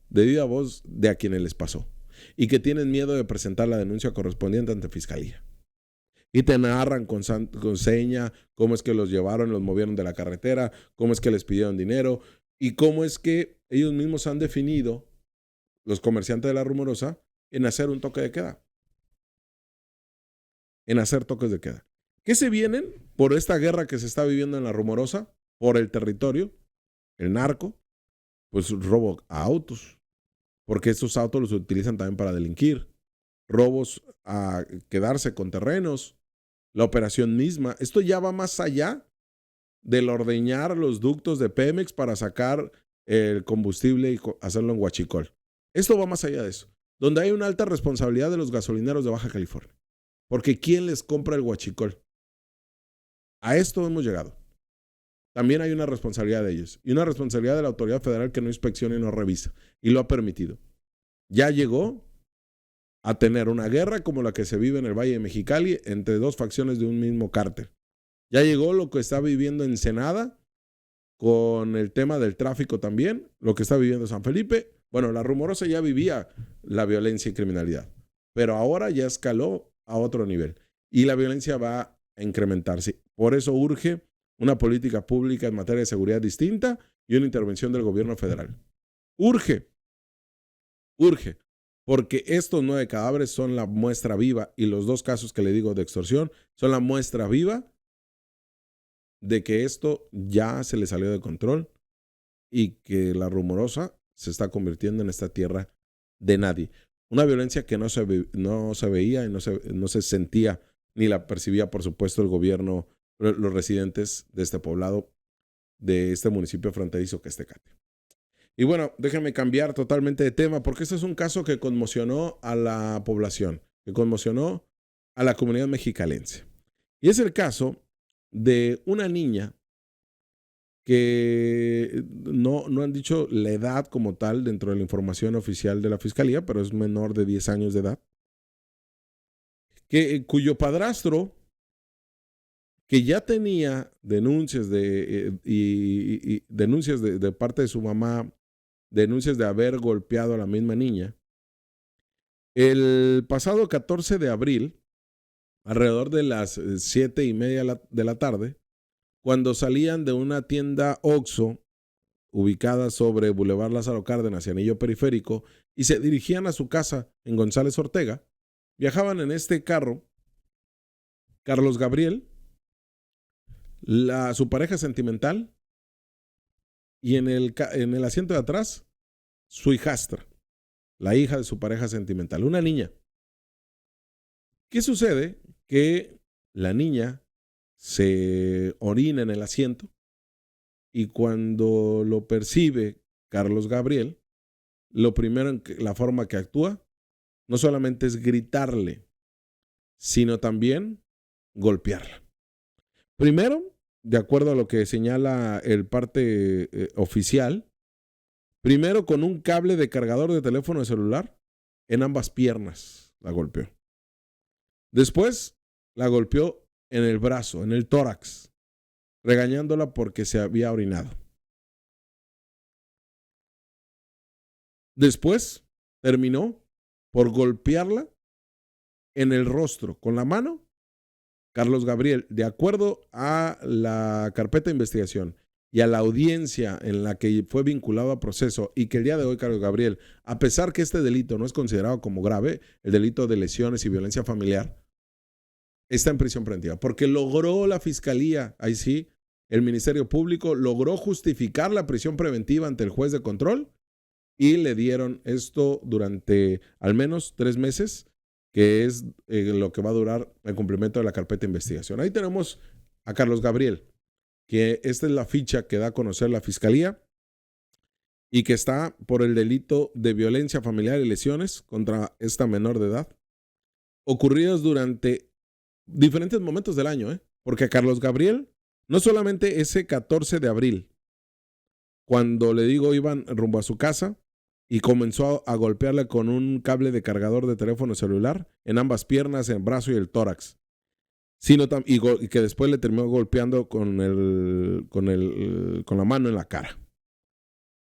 De viva voz de a quienes les pasó. Y que tienen miedo de presentar la denuncia correspondiente ante Fiscalía. Y te narran con seña cómo es que los llevaron, los movieron de la carretera, cómo es que les pidieron dinero y cómo es que ellos mismos han definido, los comerciantes de La Rumorosa, en hacer un toque de queda. En hacer toques de queda. ¿Qué se vienen por esta guerra que se está viviendo en La Rumorosa? Por el territorio, el narco, pues robo a autos, porque estos autos los utilizan también para delinquir. Robos a quedarse con terrenos, la operación misma. Esto ya va más allá del ordeñar los ductos de Pemex para sacar el combustible y hacerlo en huachicol. Esto va más allá de eso, donde hay una alta responsabilidad de los gasolineros de Baja California. Porque ¿quién les compra el huachicol? A esto hemos llegado. También hay una responsabilidad de ellos y una responsabilidad de la autoridad federal que no inspecciona y no revisa, y lo ha permitido. Ya llegó a tener una guerra como la que se vive en el Valle de Mexicali entre 2 facciones de un mismo cártel. Ya llegó lo que está viviendo Ensenada con el tema del tráfico también, lo que está viviendo San Felipe. Bueno, La Rumorosa ya vivía la violencia y criminalidad, pero ahora ya escaló a otro nivel y la violencia va a incrementarse. Por eso urge una política pública en materia de seguridad distinta y una intervención del gobierno federal. Urge, porque estos 9 cadáveres son la muestra viva y los 2 casos que le digo de extorsión son la muestra viva de que esto ya se le salió de control y que La Rumorosa se está convirtiendo en esta tierra de nadie. Una violencia que no se veía y no se sentía ni la percibía, por supuesto, el gobierno, los residentes de este poblado, de este municipio fronterizo que es Tecate. Y bueno, déjenme cambiar totalmente de tema porque este es un caso que conmocionó a la población, que conmocionó a la comunidad mexicalense. Y es el caso de una niña que no han dicho la edad como tal dentro de la información oficial de la fiscalía, pero es menor de 10 años de edad, cuyo padrastro, que ya tenía denuncias denuncias de parte de su mamá, denuncias de haber golpeado a la misma niña, el pasado 14 de abril, alrededor de las 7:30 de la tarde, cuando salían de una tienda Oxxo ubicada sobre Boulevard Lázaro Cárdenas y Anillo Periférico y se dirigían a su casa en González Ortega, viajaban en este carro Carlos Gabriel, su pareja sentimental, y en el asiento de atrás su hijastra, la hija de su pareja sentimental, una niña. ¿Qué sucede? Que la niña se orina en el asiento y cuando lo percibe Carlos Gabriel, la forma que actúa no solamente es gritarle, sino también golpearla. Primero, de acuerdo a lo que señala el parte oficial, primero con un cable de cargador de teléfono de celular en ambas piernas la golpeó. Después la golpeó en el brazo, en el tórax, regañándola porque se había orinado. Después terminó por golpearla en el rostro con la mano. Carlos Gabriel, de acuerdo a la carpeta de investigación y a la audiencia en la que fue vinculado a proceso y que el día de hoy Carlos Gabriel, a pesar que este delito no es considerado como grave, el delito de lesiones y violencia familiar, está en prisión preventiva porque logró la fiscalía, ahí sí, el Ministerio Público logró justificar la prisión preventiva ante el juez de control y le dieron esto durante al menos 3 meses, que es lo que va a durar el cumplimiento de la carpeta de investigación. Ahí tenemos a Carlos Gabriel, que esta es la ficha que da a conocer la fiscalía y que está por el delito de violencia familiar y lesiones contra esta menor de edad, ocurridos durante diferentes momentos del año, porque a Carlos Gabriel, no solamente ese 14 de abril, cuando le digo iban rumbo a su casa, y comenzó a golpearle con un cable de cargador de teléfono celular en ambas piernas, en el brazo y el tórax. Y que después le terminó golpeando con la mano en la cara,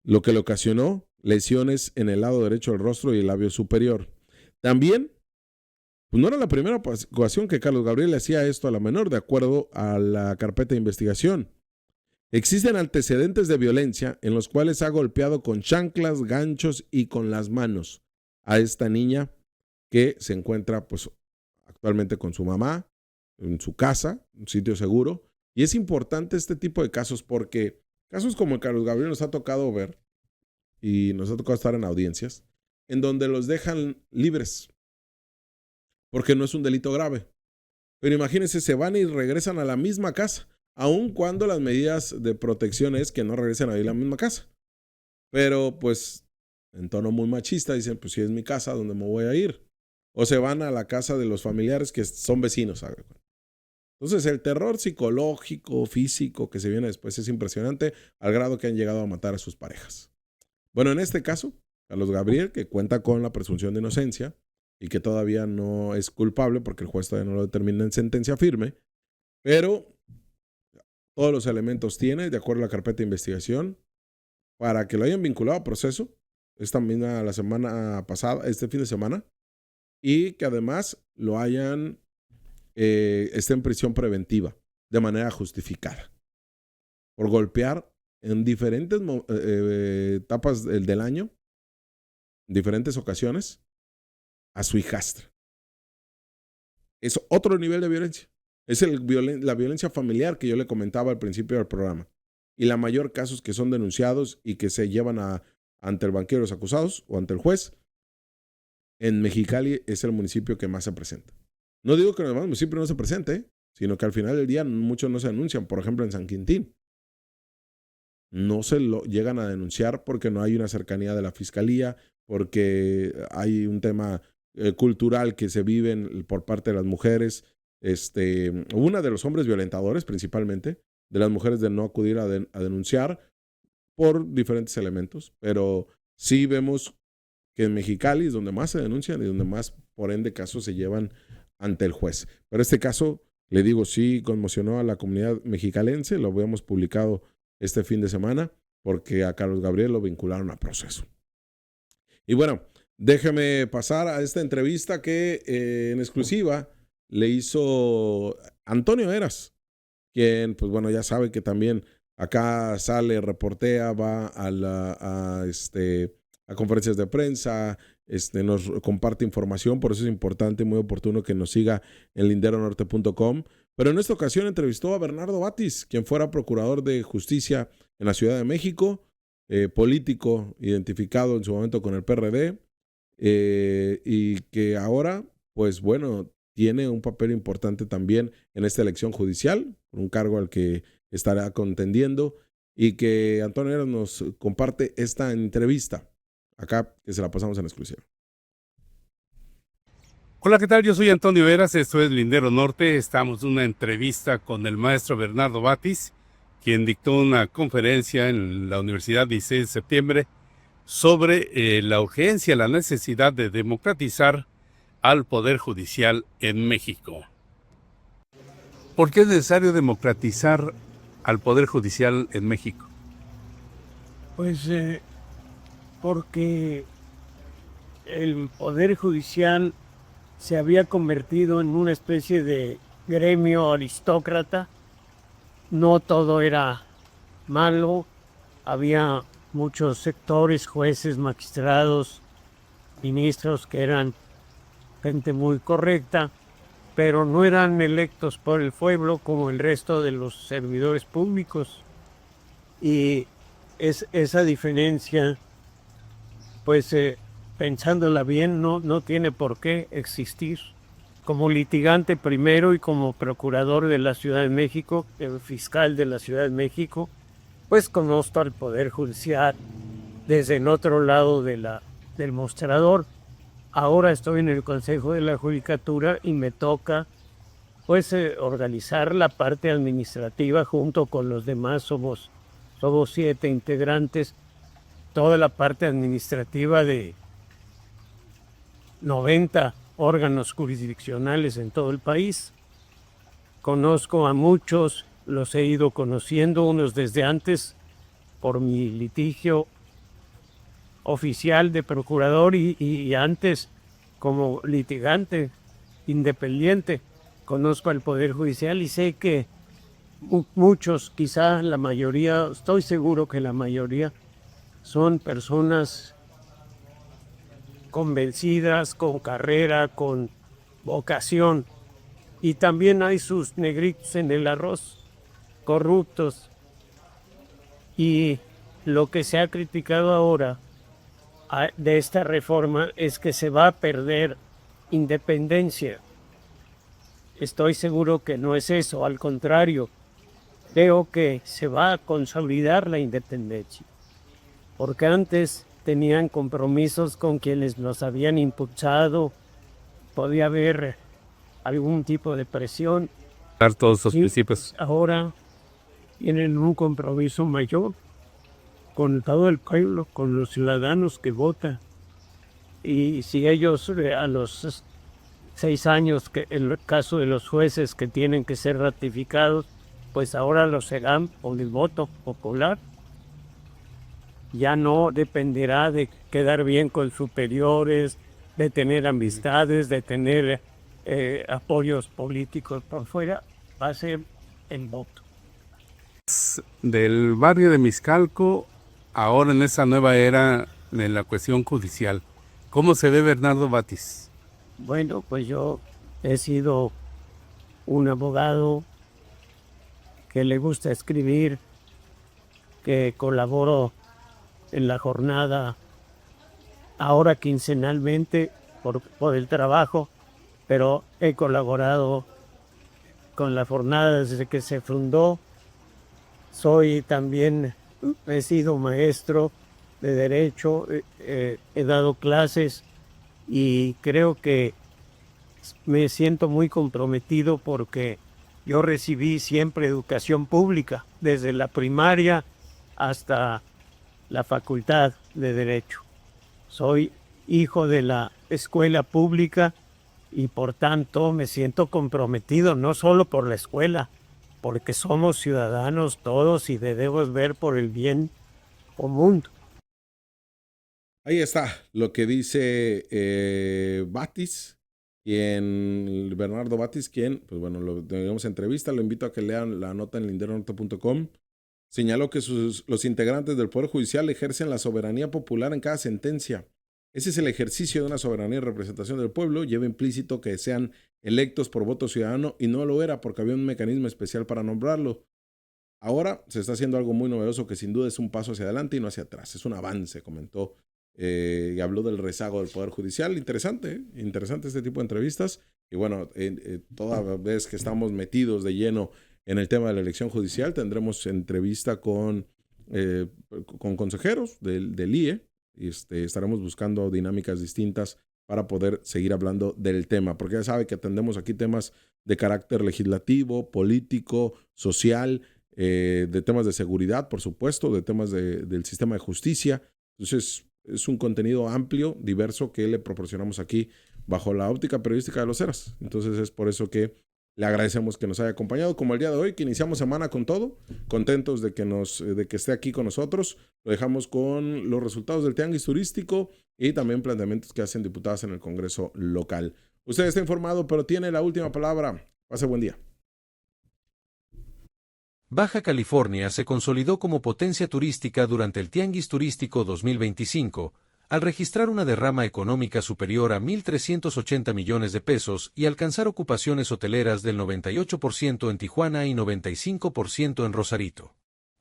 lo que le ocasionó lesiones en el lado derecho del rostro y el labio superior. También, pues no era la primera ocasión que Carlos Gabriel le hacía esto a la menor, de acuerdo a la carpeta de investigación. Existen antecedentes de violencia en los cuales ha golpeado con chanclas, ganchos y con las manos a esta niña que se encuentra pues actualmente con su mamá en su casa, un sitio seguro. Y es importante este tipo de casos porque casos como el Carlos Gabriel nos ha tocado ver y nos ha tocado estar en audiencias en donde los dejan libres porque no es un delito grave. Pero imagínense, se van y regresan a la misma casa, aun cuando las medidas de protección es que no regresen a la misma casa. Pero pues en tono muy machista dicen, pues si es mi casa, ¿dónde me voy a ir? O se van a la casa de los familiares que son vecinos, ¿sabe? Entonces el terror psicológico, físico que se viene después es impresionante al grado que han llegado a matar a sus parejas. Bueno, en este caso, Carlos Gabriel, que cuenta con la presunción de inocencia y que todavía no es culpable porque el juez todavía no lo determina en sentencia firme, pero todos los elementos tiene, de acuerdo a la carpeta de investigación, para que lo hayan vinculado a proceso esta misma la semana pasada, este fin de semana, y que además lo hayan esté en prisión preventiva de manera justificada por golpear en diferentes etapas del año, en diferentes ocasiones, a su hijastra. Es otro nivel de violencia. Es la violencia familiar que yo le comentaba al principio del programa. Y la mayor casos que son denunciados y que se llevan ante el banquero de los acusados o ante el juez, en Mexicali es el municipio que más se presenta. No digo que en los demás municipios no se presente, sino que al final del día muchos no se anuncian, por ejemplo en San Quintín. no se lo llegan a denunciar porque no hay una cercanía de la fiscalía, porque hay un tema cultural que se vive por parte de las mujeres, una de los hombres violentadores principalmente, de las mujeres de no acudir a denunciar por diferentes elementos, pero sí vemos que en Mexicali es donde más se denuncian y donde más, por ende, casos se llevan ante el juez. Pero este caso, le digo, sí conmocionó a la comunidad mexicalense, lo habíamos publicado este fin de semana, porque a Carlos Gabriel lo vincularon a proceso. Y bueno, déjeme pasar a esta entrevista que en exclusiva le hizo Antonio Eras, quien, pues bueno, ya sabe que también acá sale, reportea, va a conferencias de prensa, nos comparte información, por eso es importante y muy oportuno que nos siga en linderonorte.com. Pero en esta ocasión entrevistó a Bernardo Batis, quien fuera procurador de justicia en la Ciudad de México, político identificado en su momento con el PRD, y que ahora, pues bueno, tiene un papel importante también en esta elección judicial, un cargo al que estará contendiendo, y que Antonio Eras nos comparte esta entrevista. Acá que se la pasamos en exclusiva. Hola, ¿qué tal? Yo soy Antonio Eras, esto es Lindero Norte. Estamos en una entrevista con el maestro Bernardo Batis, quien dictó una conferencia en la Universidad 16 de septiembre sobre la urgencia, la necesidad de democratizar al Poder Judicial en México. ¿Por qué es necesario democratizar al Poder Judicial en México? Pues porque el Poder Judicial se había convertido en una especie de gremio aristócrata. No todo era malo, había muchos sectores, jueces, magistrados, ministros que eran gente muy correcta, pero no eran electos por el pueblo como el resto de los servidores públicos. Y esa diferencia, pues pensándola bien, no tiene por qué existir. Como litigante primero y como procurador de la Ciudad de México, fiscal de la Ciudad de México, pues conozco al Poder Judicial desde el otro lado del mostrador. Ahora estoy en el Consejo de la Judicatura y me toca pues organizar la parte administrativa junto con los demás. Somos 7 integrantes, toda la parte administrativa de 90 órganos jurisdiccionales en todo el país. Conozco a muchos, los he ido conociendo, unos desde antes por mi litigio oficial de procurador y antes como litigante independiente. Conozco al Poder Judicial y sé que muchos, quizá la mayoría, estoy seguro que la mayoría, son personas convencidas, con carrera, con vocación. Y también hay sus negritos en el arroz, corruptos. Y lo que se ha criticado ahora de esta reforma es que se va a perder independencia. Estoy seguro que no es eso, al contrario, creo que se va a consolidar la independencia, porque antes tenían compromisos con quienes los habían impulsado, podía haber algún tipo de presión. Todos esos principios. Ahora tienen un compromiso mayor con todo el pueblo, con los ciudadanos que votan. Y si ellos a los 6 años, que en el caso de los jueces que tienen que ser ratificados, pues ahora lo serán por el voto popular. Ya no dependerá de quedar bien con superiores, de tener amistades, de tener apoyos políticos por fuera, va a ser el voto. Del barrio de Mixcalco, ahora en esa nueva era de la cuestión judicial, ¿cómo se ve Bernardo Batis? Bueno, pues yo he sido un abogado que le gusta escribir, que colaboro en la jornada ahora quincenalmente por el trabajo, pero he colaborado con la jornada desde que se fundó. Soy también he sido maestro de Derecho, he dado clases y creo que me siento muy comprometido porque yo recibí siempre educación pública, desde la primaria hasta la Facultad de Derecho. Soy hijo de la escuela pública y por tanto me siento comprometido no solo por la escuela, porque somos ciudadanos todos y debemos ver por el bien común. Ahí está lo que dice Batis, Bernardo Batis, quien, pues bueno, lo tenemos entrevista, lo invito a que lean la nota en linderonorte.com. Señaló que los integrantes del Poder Judicial ejercen la soberanía popular en cada sentencia. Ese es el ejercicio de una soberanía y representación del pueblo. Lleva implícito que sean electos por voto ciudadano y no lo era porque había un mecanismo especial para nombrarlo. Ahora se está haciendo algo muy novedoso que sin duda es un paso hacia adelante y no hacia atrás. Es un avance, comentó. Y habló del rezago del Poder Judicial. Interesante este tipo de entrevistas. Y bueno, toda vez que estamos metidos de lleno en el tema de la elección judicial, tendremos entrevista con consejeros del IE. Y estaremos buscando dinámicas distintas para poder seguir hablando del tema, porque ya sabe que atendemos aquí temas de carácter legislativo, político, social, de temas de seguridad, por supuesto, de temas del sistema de justicia. Entonces, es un contenido amplio, diverso, que le proporcionamos aquí bajo la óptica periodística de Los Heras. Entonces, es por eso que le agradecemos que nos haya acompañado, como el día de hoy, que iniciamos semana con todo, contentos de que esté aquí con nosotros. Lo dejamos con los resultados del tianguis turístico y también planteamientos que hacen diputadas en el Congreso local. Usted está informado, pero tiene la última palabra. Pase buen día. Baja California se consolidó como potencia turística durante el Tianguis Turístico 2025, al registrar una derrama económica superior a 1.380 millones de pesos y alcanzar ocupaciones hoteleras del 98% en Tijuana y 95% en Rosarito.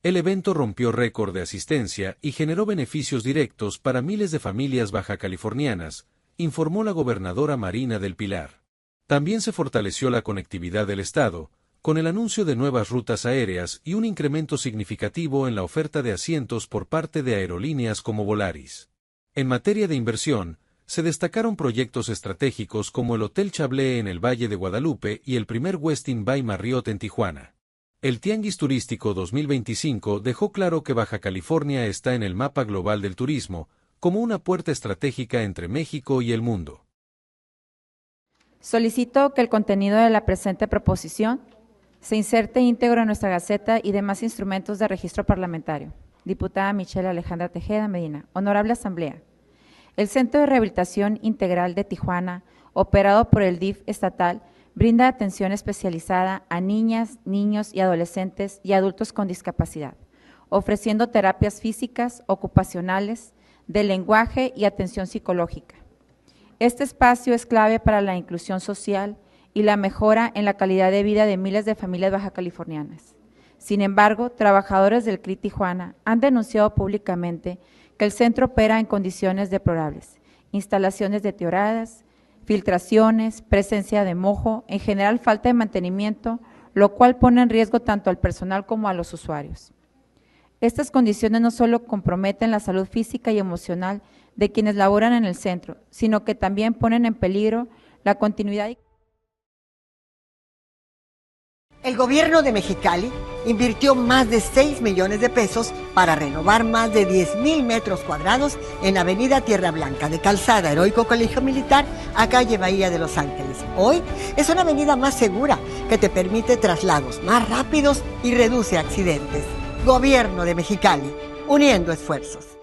El evento rompió récord de asistencia y generó beneficios directos para miles de familias bajacalifornianas, informó la gobernadora Marina del Pilar. También se fortaleció la conectividad del estado, con el anuncio de nuevas rutas aéreas y un incremento significativo en la oferta de asientos por parte de aerolíneas como Volaris. En materia de inversión, se destacaron proyectos estratégicos como el Hotel Chablé en el Valle de Guadalupe y el primer Westin by Marriott en Tijuana. El Tianguis Turístico 2025 dejó claro que Baja California está en el mapa global del turismo, como una puerta estratégica entre México y el mundo. Solicito que el contenido de la presente proposición se inserte íntegro en nuestra Gaceta y demás instrumentos de registro parlamentario. Diputada Michelle Alejandra Tejeda Medina. Honorable Asamblea. El Centro de Rehabilitación Integral de Tijuana, operado por el DIF estatal, brinda atención especializada a niñas, niños y adolescentes y adultos con discapacidad, ofreciendo terapias físicas, ocupacionales, de lenguaje y atención psicológica. Este espacio es clave para la inclusión social y la mejora en la calidad de vida de miles de familias bajacalifornianas. Sin embargo, trabajadores del CRI Tijuana han denunciado públicamente que el centro opera en condiciones deplorables, instalaciones deterioradas, filtraciones, presencia de mojo, en general falta de mantenimiento, lo cual pone en riesgo tanto al personal como a los usuarios. Estas condiciones no solo comprometen la salud física y emocional de quienes laboran en el centro, sino que también ponen en peligro la continuidad y... El gobierno de Mexicali invirtió más de 6 millones de pesos para renovar más de 10,000 metros cuadrados en Avenida Tierra Blanca, de Calzada Heroico Colegio Militar a calle Bahía de Los Ángeles. Hoy es una avenida más segura que te permite traslados más rápidos y reduce accidentes. Gobierno de Mexicali, uniendo esfuerzos.